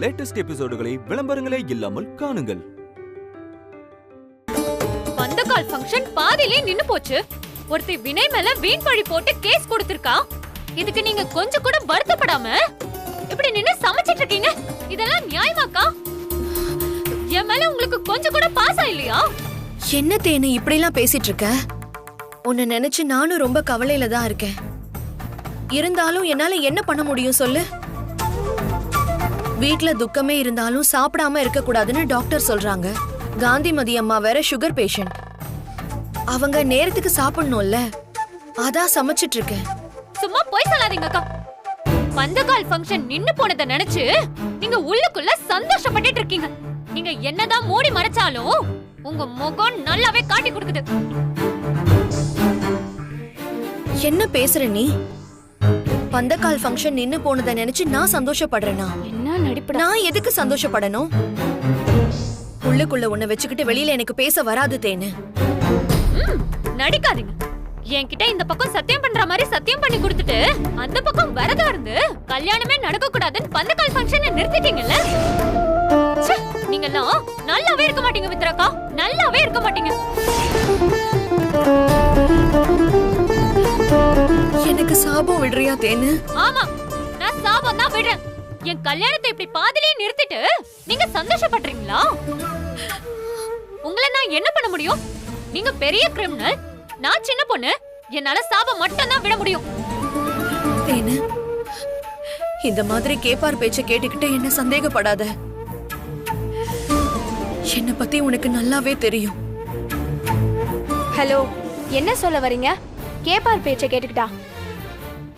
Latest எபிசோடுகளை விளம்பரங்களே இல்லாமல் காணுங்கள். பந்தக்கால் ஃபங்க்ஷன் பாதியிலே நின்னு போச்சு. ஒருத்தி வினய் மேல வீண் பழி போட்டு கேஸ் கொடுத்திருக்கா. இதுக்கு நீங்க கொஞ்சம் கூட வருத்தப்படாம இப்படி நின்னு சமைச்சிட்டு இருக்கீங்க. இதெல்லாம் நியாயமாக்கா? என் மேல உங்களுக்கு கொஞ்சம் கூட பாசம் இல்லையா? என்ன தேனு இப்படி எல்லாம் பேசிட்டு இருக்க? உன்னை நினைச்சு நானும் ரொம்ப கவலையில தான் இருக்கேன். இருந்தாலும் என்னால என்ன பண்ண முடியும் சொல்லு? வீட்ல துக்கமே இருந்தாலும் சாப்பிடாம இருக்க கூடாதுன்னு டாக்டர் சொல்றாங்க. காந்திமதி அம்மா வேற சுகர் பேஷண்ட். அவங்க நேரத்துக்கு சாப்பிடணும்ல, அதான் சமைச்சிட்டு இருக்கேன். சும்மா போய் சொல்லாதீங்க அக்கா. பந்தக்கால் ஃபங்க்ஷன் நின்னு போனதை நினைச்சு நீங்க உள்ளுக்குள்ள சந்தோஷப்பட்டுட்டு இருக்கீங்க. நீங்க என்னதான் மூடி மறைச்சாலும் உங்க முகம் நல்லாவே காட்டி கொடுக்குது. என்ன பேசுற நீ? பந்தக்கால் ஃபங்க்ஷன் நின்னு போனதை நினைச்சு நான் சந்தோஷப்படுறேனா? என்ன நடிப்பு? நான் எதுக்கு சந்தோஷப்படணும்? உள்ளுக்குள்ள உன்னை வச்சுக்கிட்டு வெளியில எனக்கு பேச வராது தேனு. நடிக்காதீங்க. என்கிட்ட இந்த பக்கம் சத்தியம் பண்ற மாதிரி சத்தியம் பண்ணி கொடுத்துட்டு அந்த பக்கம் விரதம் இருந்து கல்யாணமே நடக்க கூடாதுன்னு பந்தக்கால் ஃபங்க்ஷனை நிறுத்திட்டீங்கல்ல. நீங்க எல்லாம் நல்லாவே இருக்க மாட்டீங்க மித்ராக்கா, நல்லாவே இருக்க மாட்டீங்க. எனக்கு சாபம் விடுறியா தேனு? ஆமா, நான் சாபம் தான் விடுறேன். என் கல்யாணத்தை இப்படி பாதியிலே நிறுத்திட்டு நீங்க சந்தோஷப்படுறீங்களா? உங்களை நான் என்ன பண்ண முடியும்? நீங்க பெரிய கிரிமினல், நான் சின்ன பொண்ணு. என்னால சாபம் மட்டும் தான் விட முடியும். தேனு, இந்த மாதிரி கேப்பார் பேச்ச கேட்டுக்கிட்டு என்ன சந்தேகப்படாத. என்ன பத்தி உனக்கு நல்லாவே தெரியும். ஹலோ, என்ன சொல்ல வரீங்க? கேப்பார் பேச்ச கேட்டுக்கிட்டா?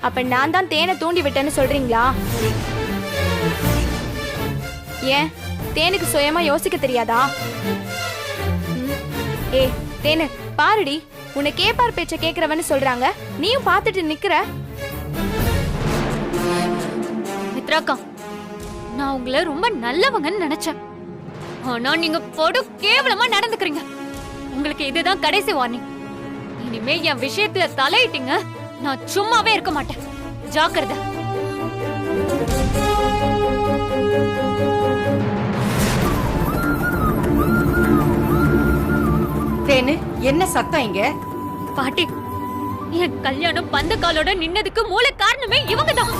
அப்ப நான் தான் தேனை தூண்டி விட்டேன்னு சொல்றீங்களா? ஏன் தேனுக்கு சுயமா யோசிக்க தெரியாதா? ஏ தேனு, பாருடி, உன்னை கேப்பார் பேச்ச கேக்குறவன்னு சொல்றாங்க, நீயும் பாத்துட்டு நிக்கிற. மித்ராக்கா, நான் உங்களை ரொம்ப நல்லவங்கன்னு நினைச்சேன். ஆனா நீங்க பொடு கேவலமா நடந்துக்கிறீங்க. உங்களுக்கு இதுதான் கடைசி வார்னிங். இனிமே என் விஷயத்துல தலையிட்டீங்க, நான் சும்மாவே இருக்க மாட்டேன். ஜாக்கிரதை. தேனு, என்ன சத்தம் இங்க? பாட்டி, என் கல்யாணம் பந்தக்காலோட நின்னதுக்கு மூல காரணமே இவங்கதான்.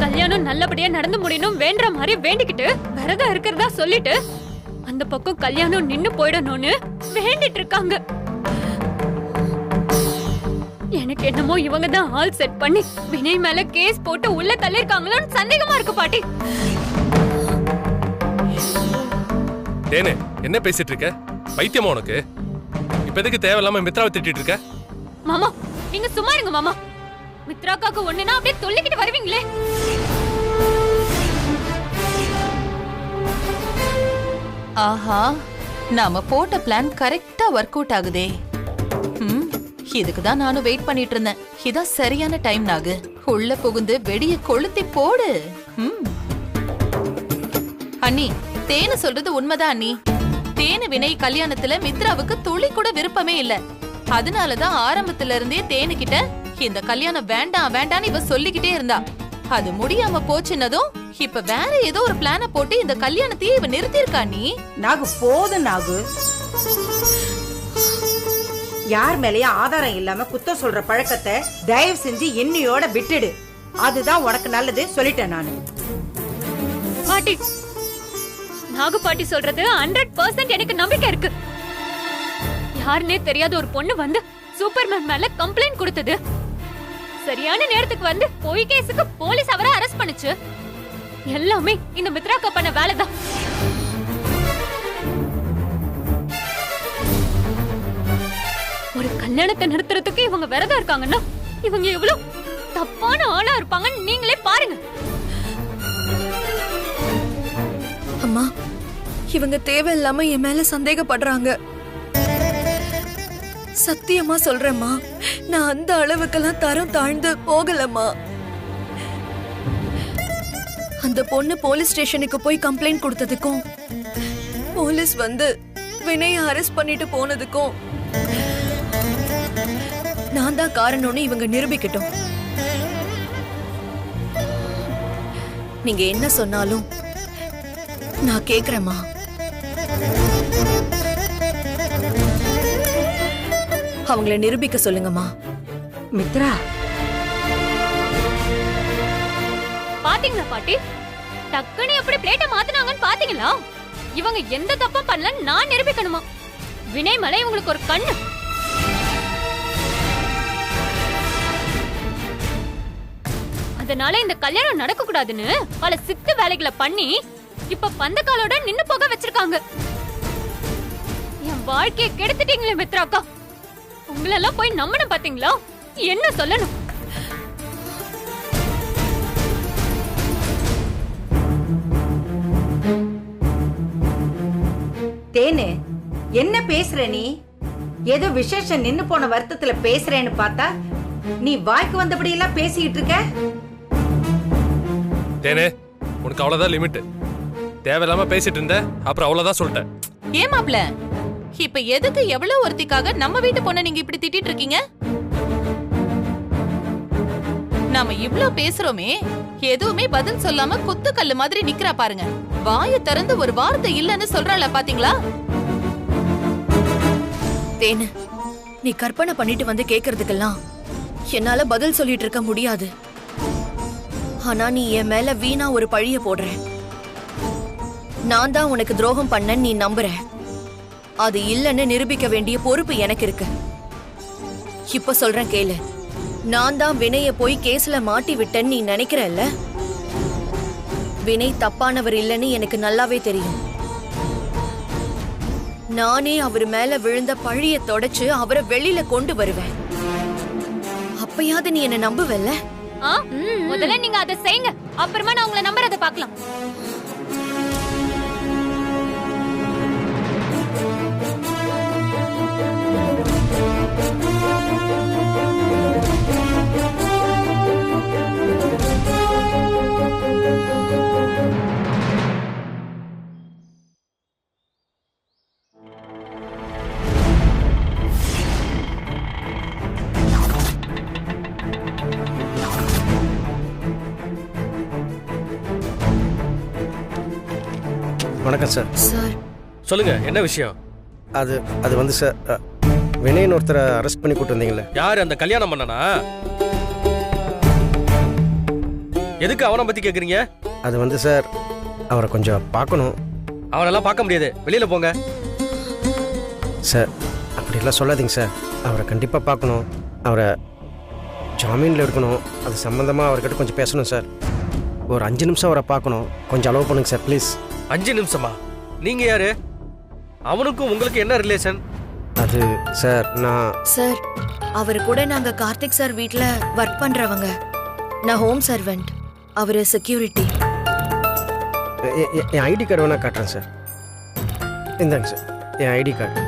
கல்யாணம் நல்லபடியா நடந்து முடியணும் வேண்ட மாதிரி வேண்டிக்கிட்டு விரதம் இருக்கிறதா சொல்லிட்டு அந்த பக்கம் கல்யாணம் நின்னு போயிடணும்னு வேண்டிட்டு இருக்காங்க. எனக்கு என்னமோ இவங்க தான் ஆல் செட் பண்ணி வினய் மேல கேஸ் போட்டு உள்ள தள்ளிருக்காங்களோன்னு சந்தேகமா இருக்கு பாட்டி. தேனு, என்ன பேசிட்டு இருக்க? பைத்தியமா உனக்கு? இப்ப எதுக்கு தேவையில்லாம மித்ராவை திட்டிட்டு இருக்க? மாமா, நீங்க சும்மா இருங்க மாமா. மித்ராக்காக்கு ஒண்ணுனா அப்படியே சொல்லிக்கிட்டு வருவீங்களே. ஆஹா, நாம போட்ட பிளான் கரெக்டா ஒர்க் அவுட் ஆகுதே. இதுக்கு தான் நானும் வெயிட் பண்ணிட்டு இருந்தேன். இதான் சரியான டைம் நாகு. உள்ள புகுந்து வெடிய கொளுத்தி போடு. அண்ணி, தேனு சொல்றது உண்மைதான் அண்ணி. தேனு வினய் கல்யாணத்துல மித்ராவுக்கு துளி கூட விருப்பமே இல்ல. அதனாலதான் ஆரம்பத்துல இருந்தே தேனு கிட்ட இந்த கல்யாணம் வேண்டாம் வேண்டான்னு இவ சொல்லிக்கிட்டே இருந்தா. அது முடியாம போச்சுன்னதும் இப்ப வேற ஏதோ ஒரு பிளான போட்டு இந்த கல்யாணத்தையே இவ நிறுத்திருக்கா. நீ நாகு போதும் நாகு. யார் மேலயே ஆதாரம் இல்லாம குத்தம் சொல்ற பழக்கத்தை தயவு செஞ்சு என்னையோட விட்டுடு. அதுதான் உனக்கு நல்லது சொல்லிட்டேன் நானு. பாட்டி, நாகு பாட்டி சொல்றது 100% எனக்கு நம்பிக்கை இருக்கு. யாருன்னே தெரியாத ஒரு பொண்ணு வந்து சூப்பர்மேன் மேல கம்ப்ளைண்ட் கொடுத்தது. சரியான நேரத்துக்கு வந்து பொய் கேஸுக்கு போலீஸ் அவரை அரெஸ்ட் பண்ணுச்சு. எல்லாமே இந்த மித்ராக்கா பண்ண வேலைதான். ஒரு கல்யாணத்தை நிறுத்துறதுக்கு இவங்க விரதம் இருக்காங்கன்னா இவங்க எவ்வளவு தப்பான ஆளா இருப்பாங்கன்னு நீங்களே பாருங்க. அம்மா, இவங்க தேவையில்லாம என் மேல சந்தேகப்படுறாங்க. சத்தியமா சொல்றேம்மா, நான் அந்த அளவுக்கெல்லாம் தரம் தாழ்ந்து போகலம்மா. அந்த பொண்ணு போலீஸ் ஸ்டேஷனுக்கு போய் கம்ப்ளைண்ட் கொடுத்ததுக்கும் போலீஸ் வந்து வினய அரெஸ்ட் பண்ணிட்டு போனதுக்கும் நான் தான் காரணம்னு இவங்க நிரூபிக்கட்டும். நீங்க என்ன சொன்னாலும் நான் கேக்குறேம்மா. அவங்கள நிரூபிக்க சொல்லுங்கம்மா. மித்ரா, பாத்தீங்களா பாட்டி, டக்குன்னு எப்படி பிளேட்ட மாத்துனாங்கன்னு பாத்தீங்களா? இவங்க எந்த தப்பும் பண்ணல, நான் நிரூபிக்கணுமா? வினய் மலை உங்களுக்கு ஒரு கண்ணு. அதனால இந்த கல்யாணம் நடக்க கூடாதுன்னு பல சித்து வேலைகளை பண்ணி இப்ப பந்தக்காலோட நின்னு போக வச்சிருக்காங்க. என் வாழ்க்கையை கெடுத்துட்டீங்களே மித்ராக்கா. உங்களெல்லாம் போய் நம்பணும் பாத்தீங்களா? என்ன சொல்லணும்? தேனு, என்ன பேசுற நீ? ஏதோ விசேஷம் நின்னு போன வருத்தத்துல பேசுறேன்னு பார்த்தா நீ வாய்க்கு வந்தபடி எல்லாம் பேசிட்டு இருக்க. தேனே, உனக்கு அவ்வளவுதான் லிமிட். தேவையில்லாம பேசிட்டு இருந்த, அப்புறம் அவ்வளவுதான் சொல்லிட்டேன். ஏன் மாப்ள, இப்ப எதுக்கு எவ்வளவு ஒருத்திக்காக நம்ம வீட்டு பொண்ணை நீங்க இப்படி திட்டிட்டு இருக்கீங்க? நாம இவ்ளோ பேசுறோமே, எதுவுமே பதில் சொல்லாம குத்துக்கல்லு மாதிரி நிக்கிறா பாருங்க. வாயை திறந்து ஒரு வார்த்தை இல்லன்னு சொல்றாள பாத்தீங்களா? தேனு, நீ கற்பனை பண்ணிட்டு வந்து கேக்குறதுக்கெல்லாம் என்னால பதில் சொல்லிட்டு இருக்க முடியாது. ஆனா நீ என் மேல வீணா ஒரு பழிய போடுற. நான் தான் உனக்கு துரோகம் பண்ணேன்னு நீ நம்புற. அது இல்லன்னு நிரூபிக்க வேண்டிய பொறுப்பு எனக்கு இருக்கு. இப்ப சொல்றேன் கேளு. நான் தான் வினய போய் கேஸ்ல மாட்டி விட்டேன்னு நீ நினைக்கிறல்ல? வினய் தப்பானவர் இல்லன்னு எனக்கு நல்லாவே தெரியும். நானே அவர் மேல விழுந்த பழிய தொடச்சு அவரை வெளியில கொண்டு வருவேன். அப்பயாவது நீ என்ன நம்புவல்ல? முதல்ல நீங்க அதை செய்யுங்க, அப்புறமா நான் உங்களை நம்புறத பார்க்கலாம். வணக்கம் சார். சார், சொல்லுங்க, என்ன விஷயம்? அது வந்து சார், வினயன் ஒருத்தரை அரெஸ்ட் பண்ணி கூட்டு வந்தீங்களே, யார் அந்த கல்யாணம் பண்ணனா? எதுக்கு அவனை பத்தி கேக்குறீங்க? அது வந்து சார், அவரை கொஞ்சம் பார்க்கணும். அவனெல்லாம் பார்க்க முடியாது, வெளியில போங்க. சார், அப்படியெல்லாம் சொல்லாதீங்க சார். அவரை கண்டிப்பாக பார்க்கணும். அவரை ஜாமீனில் எடுக்கணும். அது சம்மந்தமாக அவர்கிட்ட கொஞ்சம் பேசணும் சார். ஒரு 5 நிமிஷம் அவரை பார்க்கணும். கொஞ்சம் அலோவ் பண்ணுங்க சார், ப்ளீஸ். 5 நிமிஷமா? நீங்க யாரு? அவனுக்கும் உங்களுக்கு என்ன ரிலேஷன்? அது சார், நான் சார், அவர் கூட நாங்க கார்த்திக் சார் வீட்ல ஒர்க் பண்றவங்க. நான் ஹோம் சர்வெண்ட், அவரு செக்யூரிட்டி. என் ஐடி கார்டு வேணா காட்டுறேன் சார். இந்தாங்க சார், என் ஐடி கார்டு.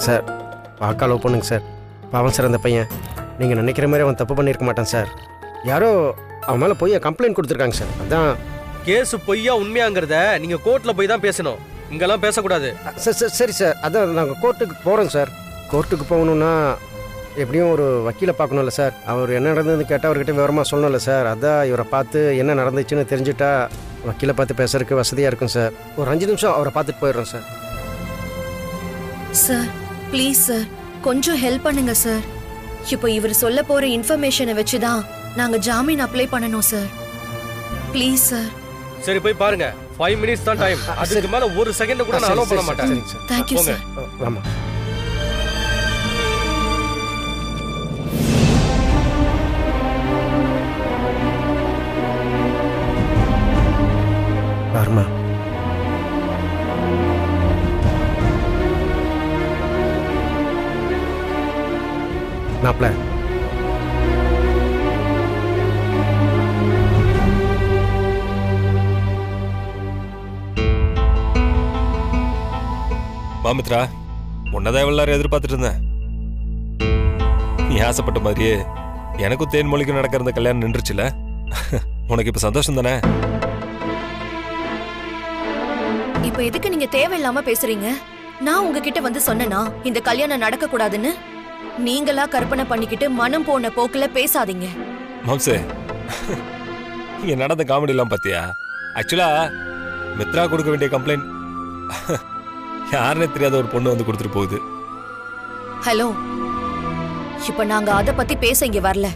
சார், பார்க்க அலோவ் பண்ணுங்க சார். பாவம் சார் அந்த பையன். நீங்கள் நினைக்கிற மாதிரி அவன் தப்பு பண்ணியிருக்க மாட்டான் சார். யாரோ அவன் மேலே போய் கம்ப்ளைண்ட் கொடுத்துருக்காங்க சார். அதான் கேஸ் பொய்யா உண்மையாங்கிறத நீங்க கோர்ட்ல போய் தான் பேசணும், இங்கெல்லாம் பேசக்கூடாது. சார் சார் சரி சார், அதான் நாங்கள் கோர்ட்டுக்கு போகிறோம் சார். கோர்ட்டுக்கு போகணுன்னா எப்படியும் ஒரு வக்கீலை பார்க்கணும்ல சார். அவர் என்ன நடந்ததுன்னு கேட்டால் அவர்கிட்ட விவரமாக சொல்லணும்ல சார். அதான் இவரை பார்த்து என்ன நடந்துச்சுன்னு தெரிஞ்சுட்டா வக்கீலை பார்த்து பேசுறதுக்கு வசதியாக இருக்கும் சார். ஒரு 5 நிமிஷம் அவரை பார்த்துட்டு போயிடுறோம் சார். சார், ப்ளீஸ் சார், கொஞ்சம் ஹெல்ப் பண்ணுங்க சார். இப்போ இவர் சொல்ல போற இன்ஃபர்மேஷனை வச்சு தான் நாங்க ஜாமீன் அப்ளை பண்ணணும் சார். Please sir. சரி, போய் பாருங்க. 5 மினிட்ஸ் தான் டைம். அதுக்கு மேல ஒரு செகண்ட் கூட நான் அலோவ் பண்ண மாட்டேன். சரிங்க சார். Thank you sir. ஆமாம். பாருமா, மாப்பிள்ள, மாமித்ரா, உன்னதான் எல்லாரும் எதிர்பார்த்துட்டு இருந்தேன். நீ ஆசைப்பட்ட மாதிரியே எனக்கும் தேன்மொழிக்கும் நடக்கிற இந்த கல்யாணம் நின்றுச்சுல. உனக்கு இப்ப சந்தோஷம் தானே? இப்ப எதுக்கு நீங்க தேவையில்லாம பேசுறீங்க? நான் உங்ககிட்ட வந்து சொன்னேனா இந்த கல்யாணம் நடக்க கூடாதுன்னு? நீங்களா கற்பனை பண்ணிக்கிட்டு மனம் போன போக்குல பேசாதீங்க. மாம்சே, இங்க நடந்த காமெடி எல்லாம் பாத்தியா? ஆக்சுவலா மித்ரா கொடுக்க வேண்டிய கம்ப்ளைண்ட் யாருன்னே தெரியாத ஒரு பொண்ணு வந்து கொடுத்துட்டு போகுது. ஹலோ, இப்ப நாங்க அத பத்தி பேச இங்க வரல.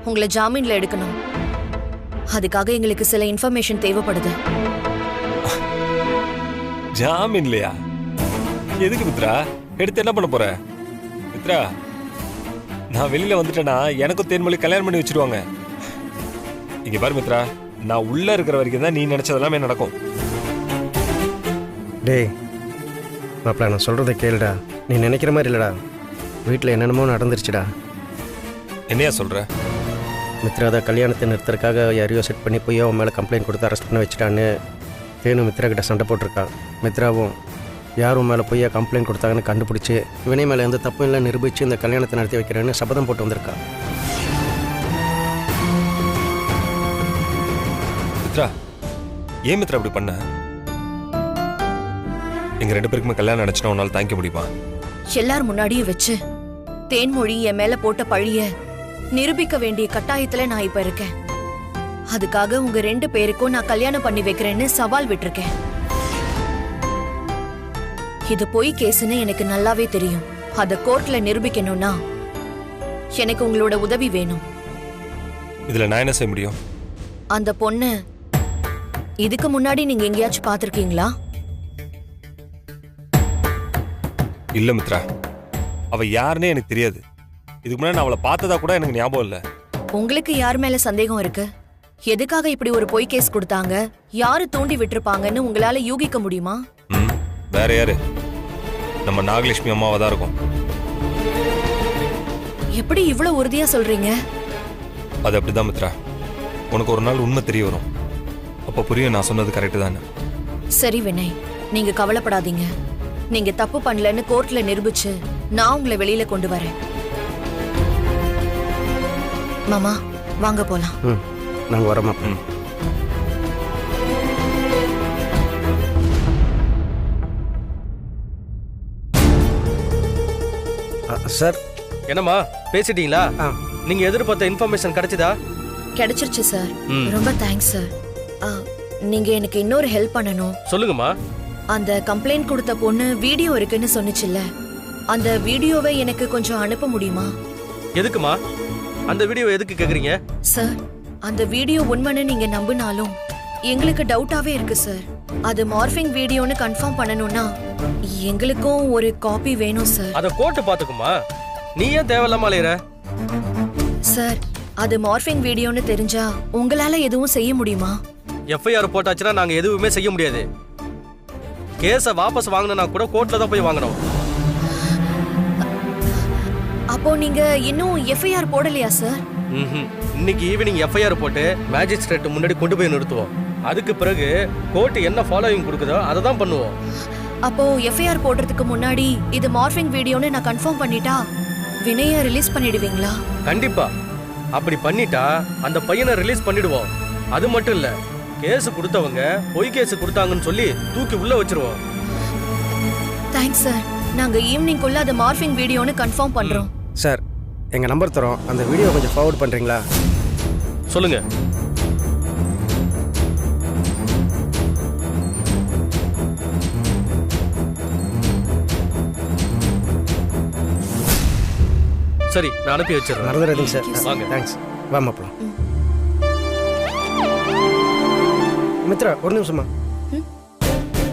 உங்களை ஜாமீன்ல எடுக்கணும். அதுக்காக எங்களுக்கு சில இன்ஃபர்மேஷன் தேவைப்படுது. ஜாமீன் இல்லையா? எதுக்கு மித்ரா? எடுத்து என்ன பண்ண போற? மித்ரா, நான் வெளியில வந்துட்டேன்னா எனக்கும் தேன்மொழி கல்யாணம் பண்ணி வச்சிருவாங்க. இங்க பாரு மித்ரா, நான் உள்ள இருக்கிற வரைக்கும் தான் நீ நினைச்சதெல்லாமே நடக்கும். டேய் மாப்பிள்ள, நான் சொல்கிறத கேளுடா. நீ நினைக்கிற மாதிரி இல்லைடா. வீட்டில் என்னென்னமோ நடந்துருச்சுடா. என்னையா சொல்ற? மித்ரா தான் கல்யாணத்தை நிறுத்துறதுக்காக யாரையோ செட் பண்ணி போய் அவன் மேலே கம்ப்ளைண்ட் கொடுத்து அரெஸ்ட் பண்ண வச்சுட்டான்னு தேனு மித்ரா கிட்ட சண்டை போட்டிருக்கான். மித்ராவும் யாரும் மேலே போய் கம்ப்ளைண்ட் கொடுத்தாங்கன்னு கண்டுபிடிச்சி வினய் மேலே எந்த தப்பும் இல்லை நிரூபித்து இந்த கல்யாணத்தை நடத்தி வைக்கிறேன்னு சபதம் போட்டு வந்திருக்கா. மித்ரா, ஏன் மித்ரா அப்படி பண்ண? எங்க 2 பேருக்குமே கல்யாணம் நினைச்சுனா உன்னால தாங்கிக்க முடியுமா? எல்லார் முன்னாடியும் வச்சு தேன்மொழி என் மேல போட்ட பழிய நிரூபிக்க வேண்டிய கட்டாயத்துல நான் இப்ப இருக்கேன். அதுக்காக உங்க 2 பேருக்கும் நான் கல்யாணம் பண்ணி வைக்கிறேன்னு சவால் விட்டிருக்கேன். இது பொய் கேஸ்னு எனக்கு நல்லாவே தெரியும். அத கோர்ட்ல நிரூபிக்கணும்னா எனக்கு உங்களோட உதவி வேணும். இதுல நான் என்ன செய்ய முடியும்? அந்த பொண்ணு இதுக்கு முன்னாடி நீங்க எங்கேயாச்சும் பாத்திருக்கீங்களா? இல்ல மித்ரா, அவ யாருன்னே எனக்கு தெரியாது. இதுக்கு முன்னாடி நான் அவளை பார்த்ததா கூட எனக்கு ஞாபகம் இல்ல. உங்களுக்கு யார் மேல சந்தேகம் இருக்கு? எதுக்காக இப்படி ஒரு பொய் கேஸ் கொடுத்தாங்க? யாரு தூண்டி விட்டுருப்பாங்கன்னு உங்களால யூகிக்க முடியுமா? வேற யாரு? நம்ம நாகலட்சுமி அம்மாவா தான் இருக்கும். எப்படி இவ்வளவு உறுதியா சொல்றீங்க? அது அப்படிதான் மித்ரா. உனக்கு ஒரு நாள் உண்மை தெரிய வரும். அப்ப புரியும் நான் சொன்னது கரெக்ட் தானே. சரி வினய், நீங்க கவலைப்படாதீங்க. நீங்க தப்பு பண்ணலன்னு கோர்ட்ல நிரூபிச்சு நான் உங்களை வெளியில கொண்டு வரேன். மாமா வாங்க போலாம். நாங்கள் வரோமா? சார். என்னம்மா பேசிட்டீங்களா? நீங்க எதிர்பார்த்த இன்ஃபர்மேஷன் கிடைச்சதா? கிடைச்சிருச்சு சார். ரொம்ப தேங்க்ஸ் சார். நீங்க எனக்கு இன்னொரு ஹெல்ப் பண்ணணும். சொல்லுங்கம்மா. அந்த கம்ப்ளைண்ட் கொடுத்த பொண்ணு வீடியோ இருக்குன்னு சொன்னிச்சுல்ல, அந்த வீடியோவை எனக்கு கொஞ்சம் அனுப்ப முடியுமா? எதுக்குமா? அந்த வீடியோ எதுக்கு கேக்குறீங்க? சார், அந்த வீடியோ உண்மைன்னு நீங்க நம்பினாலும் எங்களுக்கு டவுட்டாவே இருக்கு சார். அது மார்ஃபிங் வீடியோன்னு கன்ஃபார்ம் பண்ணணும்னா எங்களுக்கும் ஒரு காப்பி வேணும் சார். அத கோர்ட் பாத்துக்குமா? நீ ஏன் தேவையில்லாம அலையற? சார், அது மார்ஃபிங் வீடியோன்னு தெரிஞ்சா உங்களால எதுவும் செய்ய முடியுமா? எஃப்ஐஆர் போட்டாச்சுன்னா நாங்க எதுவுமே செய்ய முடியாது. கேஸ வாபஸ் வாங்கணும்னா கூட கோர்ட்ல தான் போய் வாங்கணும். அப்போ நீங்க இன்னும் எஃப்ஐஆர் போடலையா சார்? இன்னைக்கு ஈவினிங் எஃப்ஐஆர் போட்டு மேஜிஸ்ட்ரேட் முன்னாடி கொண்டு போய் நிறுத்துவோம். அதுக்கு பிறகு கோர்ட் என்ன ஃபாலோவிங் கொடுக்குதோ அதை தான் பண்ணுவோம். அப்போ எஃப்ஐஆர் போடுறதுக்கு முன்னாடி இது மார்ஃபிங் வீடியோன்னு நான் கன்ஃபார்ம் பண்ணிட்டா வினய ரிலீஸ் பண்ணிடுவீங்களா? கண்டிப்பா. அப்படி பண்ணிட்டா அந்த பையனை ரிலீஸ் பண்ணிடுவோம். அது மட்டும் இல்ல, கேஸ் கொடுத்தவங்க பொய் கேஸ் கொடுத்தாங்கன்னு சொல்லி தூக்கி உள்ள வச்சிருவோம். Thanks sir. நாங்க ஈவினிங் குள்ள அது மார்ஃபிங் வீடியோன்னு கன்ஃபார்ம் பண்றோம். சார், எங்க நம்பர் தரோம். அந்த வீடியோ கொஞ்சம் ஃபார்வர்ட் பண்றீங்களா? சொல்லுங்க. சரி, நான் அனுப்பி வச்சிடுறேன். மறந்துடாதீங்க சார். வாங்க. தேங்க்ஸ். வாமா போலாம். மித்ரா, ஒரு நிமிஷமா.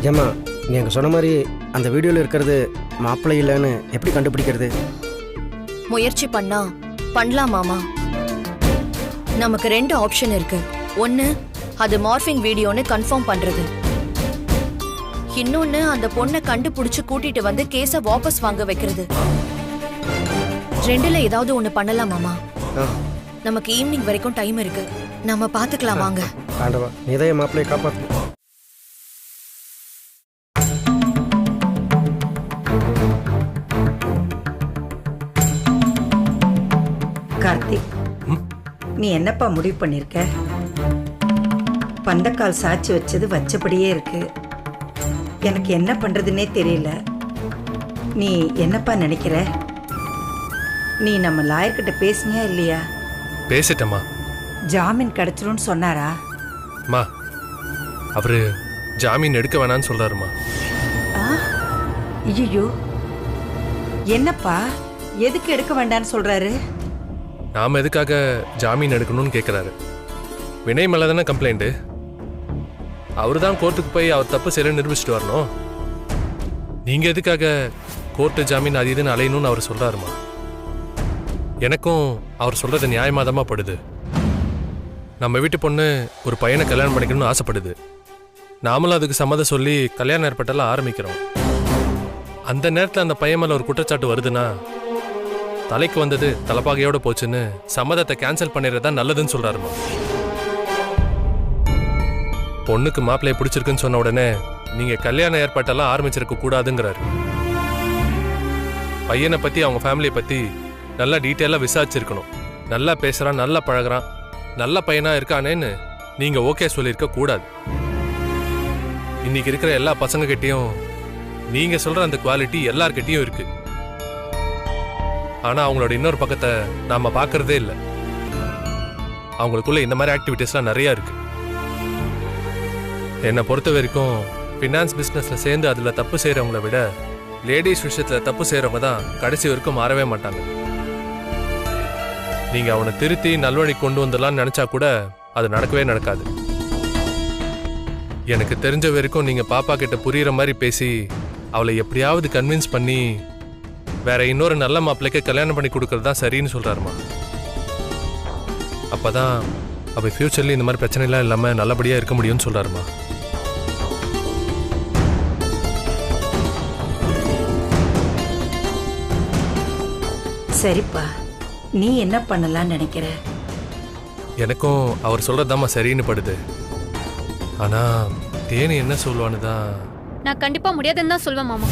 ஏம்மா, நீ அங்கே சொன்ன மாதிரி அந்த வீடியோவில் இருக்கிறது மாப்பிள்ளை இல்லைன்னு எப்படி கண்டுபிடிக்கிறது? முயற்சி பண்ணா பண்ணலாம் மாமா. நமக்கு 2 ஆப்ஷன் இருக்கு. ஒன்னு அது மார்ஃபிங் வீடியோன்னு கன்ஃபார்ம் பண்றது. இன்னொன்னு அந்த பொண்ணை கண்டுபிடிச்சு கூட்டிட்டு வந்து கேஸ வாபஸ் வாங்க வைக்கிறது. 2ல ஏதாவது ஒண்ணு பண்ணலாம் மாமா. நமக்கு ஈவினிங் வரைக்கும் டைம் இருக்கு. நம்ம பாத்துக்கலாம் வாங்க. ஆண்டவா, நீதான் என் மாப்பிள்ளையை காப்பாத்து. கார்த்திக், நீ என்னப்பா முடிவு பண்ணிருக்க? பந்தக்கால் சாட்சி வச்சது வச்சபடியே இருக்கு. எனக்கு என்ன பண்றதுன்னே தெரியல. நீ என்னப்பா நினைக்கிற? நீ நம்ம லாயர்கிட்ட பேசினியா இல்லையா? பேசிட்டேம்மா. ஜாமீன் கிடைச்சிரும்னு சொன்னாரா? அம்மா, அவரு ஜாமீன் எடுக்க வேணான்னு சொல்றாருமா. ஐயோ, என்னப்பா எதுக்கு எடுக்க வேண்டான்னு சொல்றாரு? நாம எதுக்காக ஜாமீன் எடுக்கணும்னு கேட்குறாரு. வினய் மேலே தானே கம்ப்ளைண்ட்டு. அவரு தான் கோர்ட்டுக்கு போய் அவர் தப்பு சரின்னு நிரூபிச்சுட்டு வரணும். நீங்கள் எதுக்காக கோர்ட்டு ஜாமீன் அது இதுன்னு அலையணும்னு அவர் சொல்கிறாருமா. எனக்கும் அவர் சொல்கிறது நியாயமாதமாக படுது. நம்ம வீட்டு பொண்ணு ஒரு பையனை கல்யாணம் பண்ணிக்கணும்னு ஆசைப்படுது. நாமளும் அதுக்கு சம்மதம் சொல்லி கல்யாணம் ஏற்பட்டெல்லாம் ஆரம்பிக்கிறோம். அந்த நேரத்தில் அந்த பையன் மேலே ஒரு குற்றச்சாட்டு வருதுன்னா தலைக்கு வந்தது தலைப்பாகையோட போச்சுன்னு சம்மதத்தை கேன்சல் பண்ணிடுறதா நல்லதுன்னு சொல்றாருமா. பொண்ணுக்கு மாப்பிள்ளைய பிடிச்சிருக்குன்னு சொன்ன உடனே நீங்க கல்யாண ஏற்பாட்டெல்லாம் ஆரம்பிச்சிருக்க கூடாதுங்கிறாரு. பையனை பத்தி அவங்க ஃபேமிலியை பத்தி நல்லா டீட்டெயிலா விசாரிச்சிருக்கணும். நல்லா பேசுறான், நல்லா பழகுறான், நல்ல பையனா இருக்கானேன்னு நீங்க ஓகே சொல்லியிருக்க கூடாது. இன்னைக்கு இருக்கிற எல்லா பசங்க கிட்டையும் நீங்க சொல்ற அந்த குவாலிட்டி எல்லார்கிட்டையும் இருக்கு. ஆனா அவங்களோட இன்னொரு பக்கத்தை நாம பாக்குறதே இல்லை. அவங்களுக்குள்ள இந்த மாதிரி ஆக்டிவிட்டிஸ்லாம் நிறைய இருக்கு. என்னை பொறுத்த வரைக்கும் ஃபினான்ஸ் பிஸ்னஸ்ல சேர்ந்து அதுல தப்பு செய்யறவங்கள விட லேடிஸ் விஷயத்துல தப்பு செய்யறவங்க தான் கடைசி வரைக்கும் மாறவே மாட்டாங்க. நீங்க அவனை திருத்தி நல்வழி கொண்டு வந்துடலாம்னு நினைச்சா கூட அது நடக்கவே நடக்காது. எனக்கு தெரிஞ்ச வரைக்கும் நீங்க பாப்பா கிட்ட புரியுற மாதிரி பேசி அவளை எப்படியாவது கன்வின்ஸ் பண்ணி வேற இன்னொரு நல்ல மாப்பிள்ளைக்கு கல்யாணம் பண்ணி கொடுக்கறது தான் சரின்னு சொல்றாருமா. அப்பதான் அவ ஃபியூச்சர்ல இந்த மாதிரி பிரச்சனை எல்லாம் இல்லாம நல்லபடியா இருக்க முடியும்னு சொல்றாருமா. சரிப்பா, நீ என்ன பண்ணலாம்னு நினைக்கிற? எனக்கும் அவர் சொல்றதாம்மா சரின்னு படுது. ஆனா தேனி என்ன சொல்லுவான்னு தான். நான் கண்டிப்பா முடியாதுன்னு தான் சொல்வேன் மாமா.